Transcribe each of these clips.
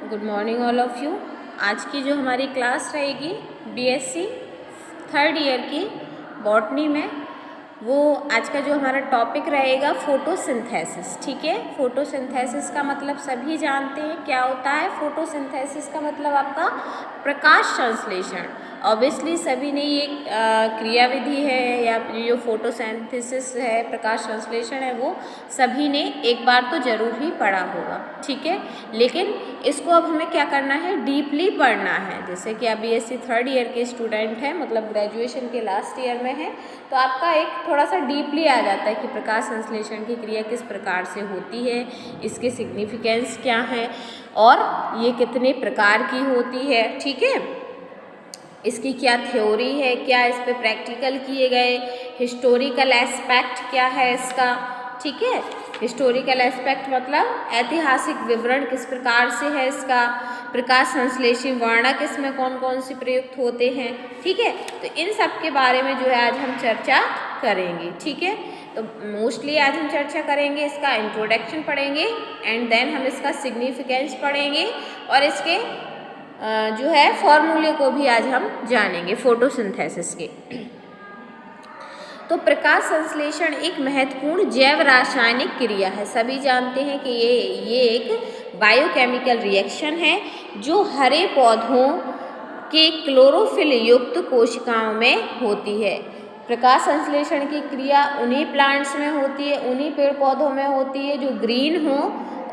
Good morning all of you. आज की जो हमारी क्लास रहेगी बीएससी थर्ड ईयर की बॉटनी में, वो आज का जो हमारा टॉपिक रहेगा फोटोसिंथेसिस। ठीक है, फोटोसिंथेसिस का मतलब सभी जानते हैं क्या होता है। फोटोसिंथेसिस का मतलब आपका प्रकाश संश्लेषण। ऑब्वियसली सभी ने ये क्रिया विधि है या जो फोटोसिंथेसिस है, प्रकाश संश्लेषण है, वो सभी ने एक बार तो ज़रूर ही पढ़ा होगा। ठीक है, लेकिन इसको अब हमें क्या करना है, डीपली पढ़ना है। जैसे कि आप बीएससी थर्ड ईयर के स्टूडेंट हैं, मतलब ग्रेजुएशन के लास्ट ईयर में हैं, तो आपका एक थोड़ा सा डीपली आ जाता है कि प्रकाश संश्लेषण की क्रिया किस प्रकार से होती है, इसके सिग्निफिकेंस क्या है और ये कितने प्रकार की होती है। ठीक है, इसकी क्या थ्योरी है, क्या इस पे प्रैक्टिकल किए गए, हिस्टोरिकल एस्पेक्ट क्या है इसका। ठीक है, हिस्टोरिकल एस्पेक्ट मतलब ऐतिहासिक विवरण किस प्रकार से है इसका, प्रकाश संश्लेषी वर्णक इसमें कौन कौन से प्रयुक्त होते हैं। ठीक है, तो इन सब के बारे में जो है आज हम चर्चा करेंगे। ठीक है, तो मोस्टली आज हम चर्चा करेंगे, इसका इंट्रोडक्शन पढ़ेंगे एंड देन हम इसका सिग्निफिकेंस पढ़ेंगे और इसके जो है फॉर्मूले को भी आज हम जानेंगे फोटोसिंथेसिस के। तो प्रकाश संश्लेषण एक महत्वपूर्ण जैव रासायनिक क्रिया है। सभी जानते हैं कि ये एक बायोकेमिकल रिएक्शन है जो हरे पौधों के क्लोरोफिल युक्त कोशिकाओं में होती है। प्रकाश संश्लेषण की क्रिया उन्हीं प्लांट्स में होती है, उन्हीं पेड़ पौधों में होती है जो ग्रीन हो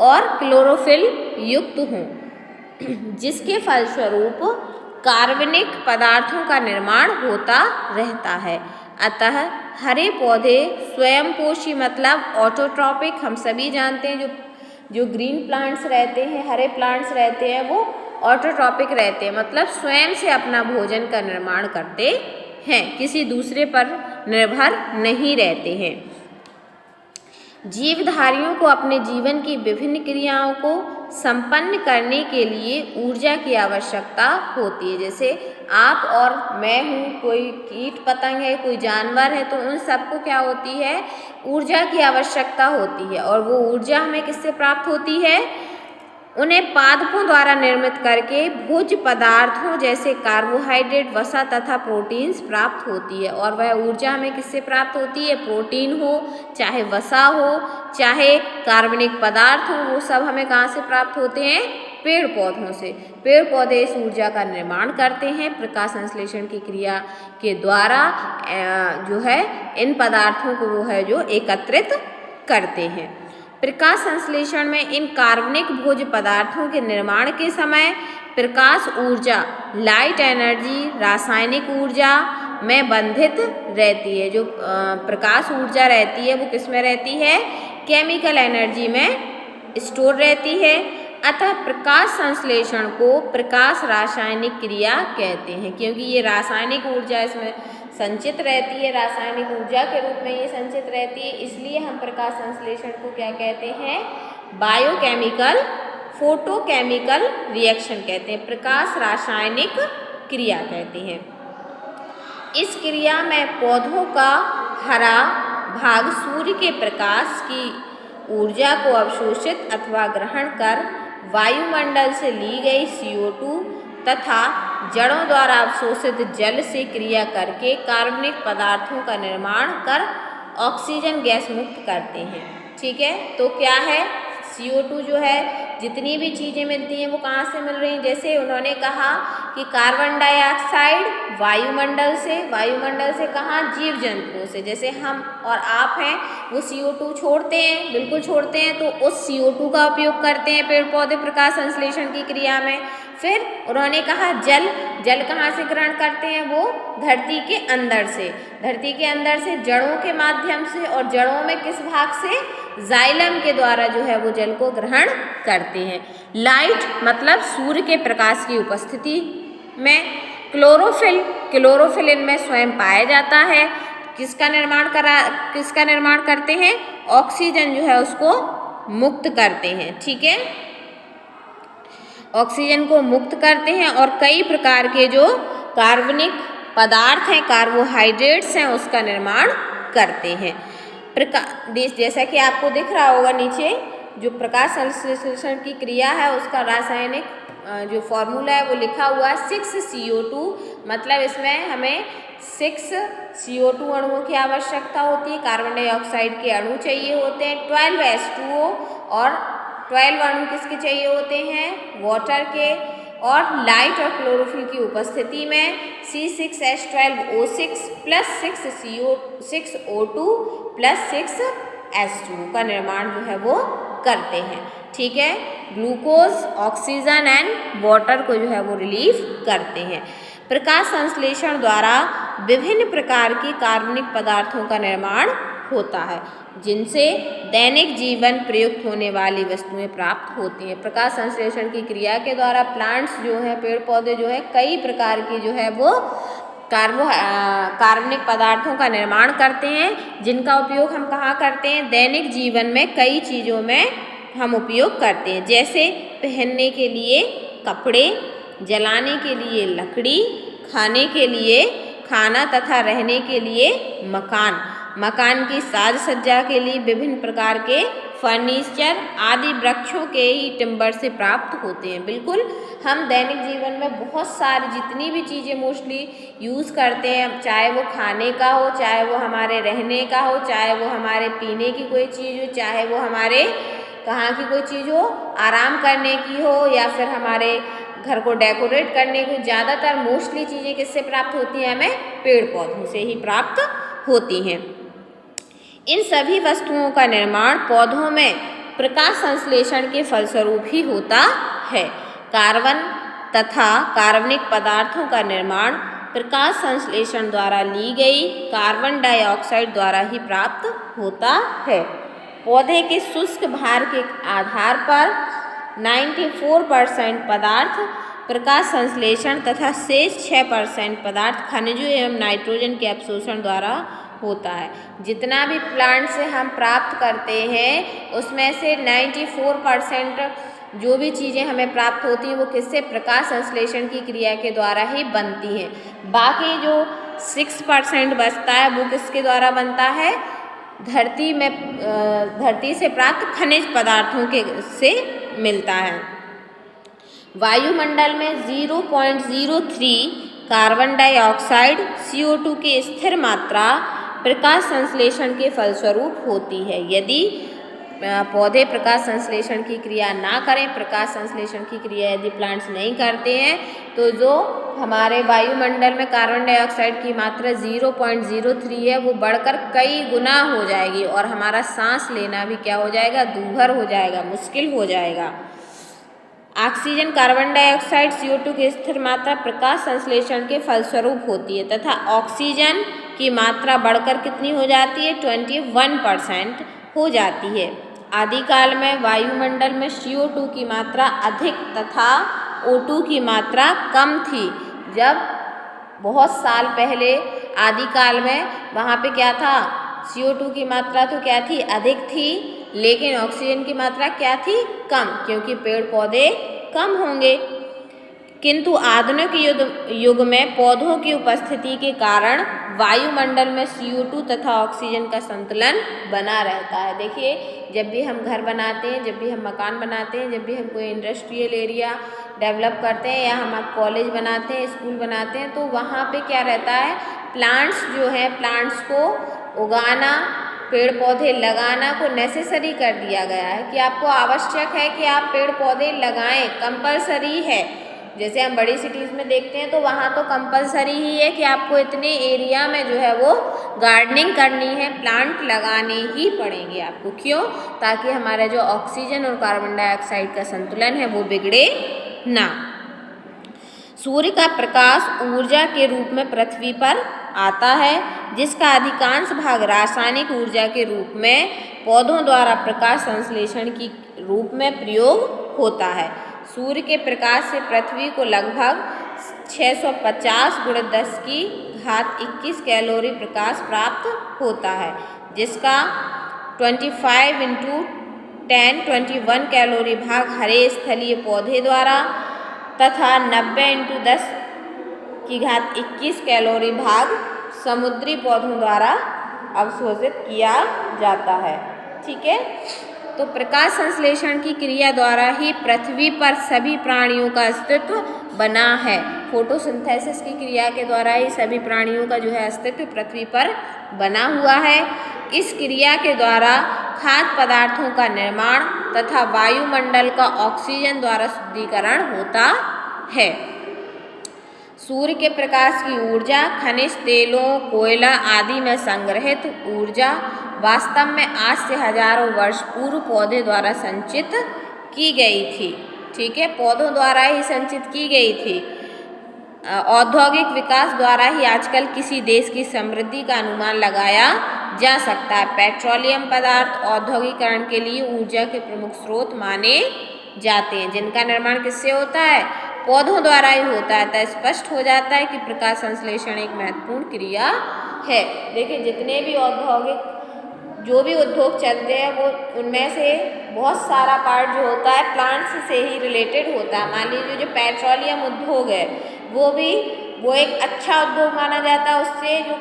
और क्लोरोफिल युक्त हों, जिसके फलस्वरूप कार्बनिक पदार्थों का निर्माण होता रहता है। अतः हरे पौधे स्वयंपोषी मतलब ऑटोट्रॉपिक, हम सभी जानते हैं जो ग्रीन प्लांट्स रहते हैं, हरे प्लांट्स रहते हैं, वो ऑटोट्रॉपिक रहते हैं, मतलब स्वयं से अपना भोजन का निर्माण करते हैं, किसी दूसरे पर निर्भर नहीं रहते हैं। जीवधारियों को अपने जीवन की विभिन्न क्रियाओं को संपन्न करने के लिए ऊर्जा की आवश्यकता होती है। जैसे आप और मैं हूँ, कोई कीट पतंग है, कोई जानवर है, तो उन सबको क्या होती है, ऊर्जा की आवश्यकता होती है। और वो ऊर्जा हमें किससे प्राप्त होती है, उन्हें पादपों द्वारा निर्मित करके भोज्य पदार्थों जैसे कार्बोहाइड्रेट, वसा तथा प्रोटीन्स प्राप्त होती है। और वह ऊर्जा हमें किससे प्राप्त होती है, प्रोटीन हो, चाहे वसा हो, चाहे कार्बनिक पदार्थ हो, वो सब हमें कहाँ से प्राप्त होते हैं, पेड़ पौधों से। पेड़ पौधे इस ऊर्जा का निर्माण करते हैं प्रकाश संश्लेषण की क्रिया के द्वारा, जो है इन पदार्थों को वो है जो एकत्रित करते हैं। प्रकाश संश्लेषण में इन कार्बनिक भोज्य पदार्थों के निर्माण के समय प्रकाश ऊर्जा, लाइट एनर्जी, रासायनिक ऊर्जा में बंधित रहती है। जो प्रकाश ऊर्जा रहती है वो किस में रहती है, केमिकल एनर्जी में स्टोर रहती है। अतः प्रकाश संश्लेषण को प्रकाश रासायनिक क्रिया कहते हैं, क्योंकि ये रासायनिक ऊर्जा इसमें संचित रहती है, रासायनिक ऊर्जा के रूप में ये संचित रहती है, इसलिए हम प्रकाश संश्लेषण को क्या कहते हैं, बायोकेमिकल फोटोकेमिकल रिएक्शन कहते हैं, प्रकाश रासायनिक क्रिया कहते हैं। इस क्रिया में पौधों का हरा भाग सूर्य के प्रकाश की ऊर्जा को अवशोषित अथवा ग्रहण कर वायुमंडल से ली गई CO2 तथा जड़ों द्वारा अवशोषित जल से क्रिया करके कार्बनिक पदार्थों का निर्माण कर ऑक्सीजन गैस मुक्त करते हैं। ठीक है, तो क्या है, CO2 जो है, जितनी भी चीज़ें मिलती हैं वो कहाँ से मिल रही हैं। जैसे उन्होंने कहा कि कार्बन डाइऑक्साइड वायुमंडल से कहाँ, जीव जंतुओं से। जैसे हम और आप हैं, वो CO2 छोड़ते हैं, बिल्कुल छोड़ते हैं, तो उस CO2 का उपयोग करते हैं पेड़ पौधे प्रकाश संश्लेषण की क्रिया में। फिर उन्होंने कहा जल कहाँ से ग्रहण करते हैं, वो धरती के अंदर से जड़ों के माध्यम से, और जड़ों में किस भाग से, जाइलम के द्वारा जो है वो जल को ग्रहण करते हैं। लाइट मतलब सूर्य के प्रकाश की उपस्थिति में। क्लोरोफिल इनमें स्वयं पाया जाता है। किसका निर्माण करते हैं, ऑक्सीजन जो है उसको मुक्त करते हैं। ठीक है, ऑक्सीजन को मुक्त करते हैं और कई प्रकार के जो कार्बनिक पदार्थ हैं, कार्बोहाइड्रेट्स हैं, उसका निर्माण करते हैं। जैसा कि आपको दिख रहा होगा नीचे जो प्रकाश संश्लेषण की क्रिया है उसका रासायनिक जो फॉर्मूला है वो लिखा हुआ है 6CO2, मतलब इसमें हमें 6 CO2 अणुओं की आवश्यकता होती है, कार्बन डाइऑक्साइड के अणु चाहिए होते हैं 12 H2O और 12 अणु किसके चाहिए होते हैं, वाटर के, और लाइट और क्लोरोफिल की उपस्थिति में C6H12O6 plus 6O2 plus 6H2 का निर्माण जो है वो करते हैं। ठीक है, ग्लूकोज, ऑक्सीजन एंड वाटर को जो है वो रिलीव करते हैं। प्रकाश संश्लेषण द्वारा विभिन्न प्रकार की कार्बनिक पदार्थों का निर्माण होता है जिनसे दैनिक जीवन प्रयुक्त होने वाली वस्तुएं प्राप्त होती हैं। प्रकाश संश्लेषण की क्रिया के द्वारा प्लांट्स जो है, पेड़ पौधे जो है, कई प्रकार की जो है वो कार्बनिक पदार्थों का निर्माण करते हैं जिनका उपयोग हम कहाँ करते हैं, दैनिक जीवन में कई चीज़ों में हम उपयोग करते हैं, जैसे पहनने के लिए कपड़े, जलाने के लिए लकड़ी, खाने के लिए खाना तथा रहने के लिए मकान, मकान की साज सज्जा के लिए विभिन्न प्रकार के फर्नीचर आदि वृक्षों के ही टिम्बर से प्राप्त होते हैं। बिल्कुल, हम दैनिक जीवन में बहुत सारी जितनी भी चीज़ें मोस्टली यूज़ करते हैं, चाहे वो खाने का हो, चाहे वो हमारे रहने का हो, चाहे वो हमारे पीने की कोई चीज़ हो, चाहे वो हमारे कहाँ की कोई चीज़ हो, आराम करने की हो, या फिर हमारे घर को डेकोरेट करने की, ज़्यादातर मोस्टली चीज़ें किससे प्राप्त होती हैं, हमें पेड़ पौधों से ही प्राप्त होती हैं। इन सभी वस्तुओं का निर्माण पौधों में प्रकाश संश्लेषण के फलस्वरूप ही होता है। कार्बन तथा कार्बनिक पदार्थों का निर्माण प्रकाश संश्लेषण द्वारा ली गई कार्बन डाइऑक्साइड द्वारा ही प्राप्त होता है। पौधे के शुष्क भार के आधार पर 94% पदार्थ प्रकाश संश्लेषण तथा शेष 6% पदार्थ खनिजों एवं नाइट्रोजन के अवशोषण द्वारा होता है। जितना भी प्लांट से हम प्राप्त करते हैं उसमें से 94% जो भी चीज़ें हमें प्राप्त होती हैं वो किससे, प्रकाश संश्लेषण की क्रिया के द्वारा ही बनती हैं। बाकी जो 6% बचता है वो किसके द्वारा बनता है, धरती से प्राप्त खनिज पदार्थों के से मिलता है। वायुमंडल में 0.03 कार्बन डाइऑक्साइड CO2 की स्थिर मात्रा प्रकाश संश्लेषण के फलस्वरूप होती है। यदि पौधे प्रकाश संश्लेषण की क्रिया ना करें, प्रकाश संश्लेषण की क्रिया यदि प्लांट्स नहीं करते हैं, तो जो हमारे वायुमंडल में कार्बन डाइऑक्साइड की मात्रा 0.03 है वो बढ़कर कई गुना हो जाएगी और हमारा सांस लेना भी क्या हो जाएगा, दूभर हो जाएगा, मुश्किल हो जाएगा। ऑक्सीजन, कार्बन डाइऑक्साइड, CO2 की स्थिर मात्रा प्रकाश संश्लेषण के फलस्वरूप होती है तथा ऑक्सीजन की मात्रा बढ़कर कितनी हो जाती है, 21% हो जाती है। आदिकाल में वायुमंडल में CO2 की मात्रा अधिक तथा O2 की मात्रा कम थी। जब बहुत साल पहले आदिकाल में वहाँ पे क्या था, CO2 की मात्रा तो क्या थी, अधिक थी, लेकिन ऑक्सीजन की मात्रा क्या थी, कम, क्योंकि पेड़ पौधे कम होंगे। किंतु आधुनिक युग में पौधों की उपस्थिति के कारण वायुमंडल में CO2 तथा ऑक्सीजन का संतुलन बना रहता है। देखिए, जब भी हम घर बनाते हैं, जब भी हम मकान बनाते हैं, जब भी हम कोई इंडस्ट्रियल एरिया डेवलप करते हैं या हम कॉलेज बनाते हैं, स्कूल बनाते हैं, तो वहाँ पे क्या रहता है, प्लांट्स जो हैं, प्लांट्स को उगाना, पेड़ पौधे लगाना को नेसेसरी कर दिया गया है कि आपको आवश्यक है कि आप पेड़ पौधे लगाएं, कंपलसरी है। जैसे हम बड़ी सिटीज़ में देखते हैं तो वहाँ तो कंपलसरी ही है कि आपको इतने एरिया में जो है वो गार्डनिंग करनी है, प्लांट लगाने ही पड़ेंगे आपको। क्यों? ताकि हमारा जो ऑक्सीजन और कार्बन डाइऑक्साइड का संतुलन है वो बिगड़े ना। सूर्य का प्रकाश ऊर्जा के रूप में पृथ्वी पर आता है, जिसका अधिकांश भाग रासायनिक ऊर्जा के रूप में पौधों द्वारा प्रकाश संश्लेषण की रूप में प्रयोग होता है। सूर्य के प्रकाश से पृथ्वी को लगभग 650 × 10⁻21 कैलोरी प्रकाश प्राप्त होता है, जिसका 25 × 10⁻21 कैलोरी भाग हरे स्थलीय पौधे द्वारा तथा 90 × 10⁻21 कैलोरी भाग समुद्री पौधों द्वारा अवशोषित किया जाता है। ठीक है, तो प्रकाश संश्लेषण की क्रिया द्वारा ही पृथ्वी पर सभी प्राणियों का अस्तित्व बना है। फोटोसिंथेसिस की क्रिया के द्वारा ही सभी प्राणियों का जो है अस्तित्व पृथ्वी पर बना हुआ है। इस क्रिया के द्वारा खाद्य पदार्थों का निर्माण तथा वायुमंडल का ऑक्सीजन द्वारा शुद्धिकरण होता है। सूर्य के प्रकाश की ऊर्जा खनिज तेलों, कोयला आदि में संग्रहित ऊर्जा वास्तव में आज से हजारों वर्ष पूर्व पौधे द्वारा संचित की गई थी। ठीक है, पौधों द्वारा ही संचित की गई थी। औद्योगिक विकास द्वारा ही आजकल किसी देश की समृद्धि का अनुमान लगाया जा सकता है। पेट्रोलियम पदार्थ औद्योगिकरण के लिए ऊर्जा के प्रमुख स्रोत माने जाते हैं, जिनका निर्माण किससे होता है? पौधों द्वारा ही होता है। तो स्पष्ट हो जाता है कि प्रकाश संश्लेषण एक महत्वपूर्ण क्रिया है। देखिए, जितने भी औद्योगिक जो भी उद्योग चलते हैं वो उनमें से बहुत सारा पार्ट जो होता है प्लांट्स से ही रिलेटेड होता है। मान लीजिए जो पेट्रोलियम उद्योग है वो एक अच्छा उद्योग माना जाता है। उससे जो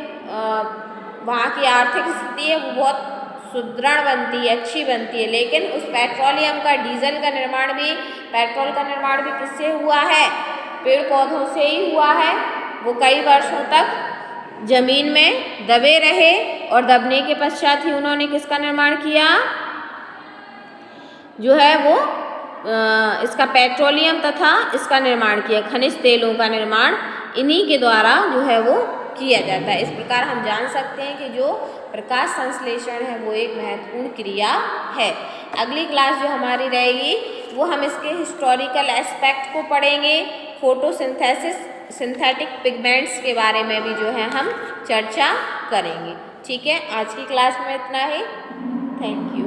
वहाँ की आर्थिक स्थिति है वो बहुत सुदृढ़ बनती है, अच्छी बनती है। लेकिन उस पेट्रोलियम का, डीजल का निर्माण भी, पेट्रोल का निर्माण भी किससे हुआ है? पेड़ पौधों से ही हुआ है। वो कई वर्षों तक जमीन में दबे रहे और दबने के पश्चात ही उन्होंने किसका निर्माण किया? जो है वो इसका पेट्रोलियम तथा इसका निर्माण किया, खनिज तेलों का निर्माण इन्हीं के द्वारा जो है वो किया जाता है। इस प्रकार हम जान सकते हैं कि जो प्रकाश संश्लेषण है वो एक महत्वपूर्ण क्रिया है। अगली क्लास जो हमारी रहेगी वो हम इसके हिस्टोरिकल एस्पेक्ट को पढ़ेंगे। फोटोसिंथेसिस, सिंथेटिक पिगमेंट्स के बारे में भी जो है हम चर्चा करेंगे। ठीक है, आज की क्लास में इतना ही। Thank you.